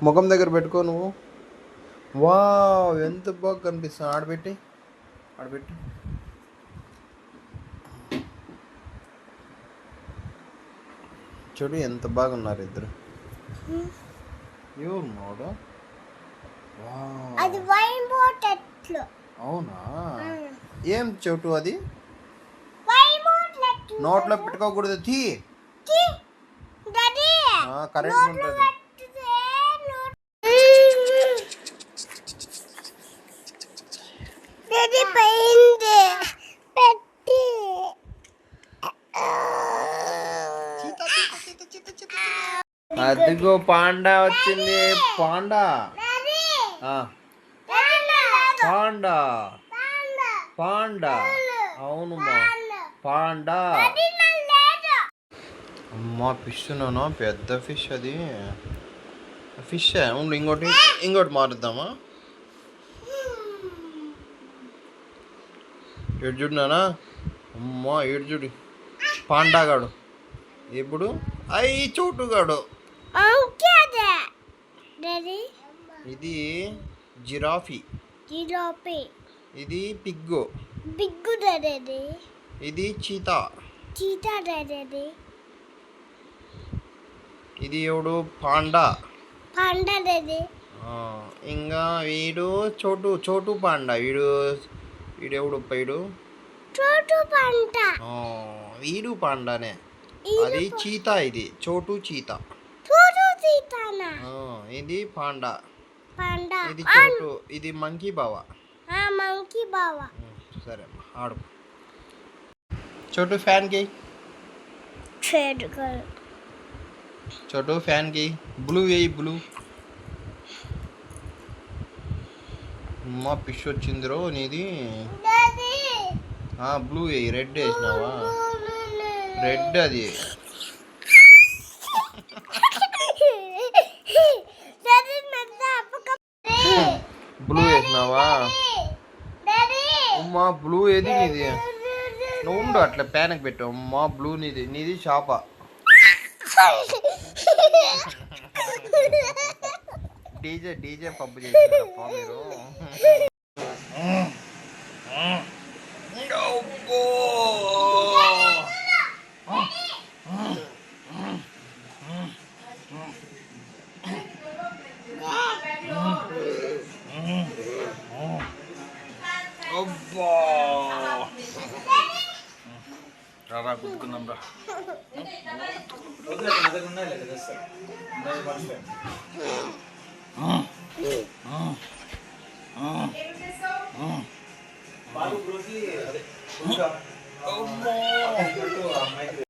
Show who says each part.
Speaker 1: ముఖం దగ్గర పెట్టుకో నువ్వు. వా ఎంత బాగా కనిపిస్తుంది. ఆడబెట్టి చూడు ఎంత బాగున్నారు ఇద్దరు. ఎవరు మోడు? అవునా? ఏం చోటు అది? నోట్లో పెట్టుకోకూడదు. కరెంట్ ఉంటుంది. అదిగో పాండా వచ్చింది. పాండా పాండా పాండా అవును పాండా. అమ్మా ఫిష్ నానా, పెద్ద ఫిష్ అది. ఫిష్ ఉండు. ఇంకోటి మారుద్దామా? ఏడు చూడు నానా. అమ్మా ఏడు చూడు. పాండాగాడు ఇప్పుడు చోటుగాడు. ఇది జిరాఫీ. ఇది పిగ్గు. ఇది చీతా. ఇది ఎవడు? పాండా. ఇంకా వీడు చోటు పాండా. వీడెవడు? వీడు పాండానే. అది చీతా. ఇది చోటు చీతా. ఇది పాండా. ఇది చోటు. ఇది మంకీ బావా. సరే ఆడు. చోటు ఫ్యాన్ కి. చోటు ఫ్యాన్ కి బ్లూ వేయి. బ్లూ. అమ్మా ఫిష్ వచ్చింది రో నీది. బ్లూ వేయి. రెడ్ వేసినావా? రెడ్ అది. బ్లూ వేసినావా? అమ్మా బ్లూ ఏది నీది? నువ్వు ఉండు అట్లా ప్యానకి పెట్టు. అమ్మా బ్లూ నీది షాపా? డీజే పబ్బు చేసారప్ప మీరు. రా గుర్తుకుందాం రా.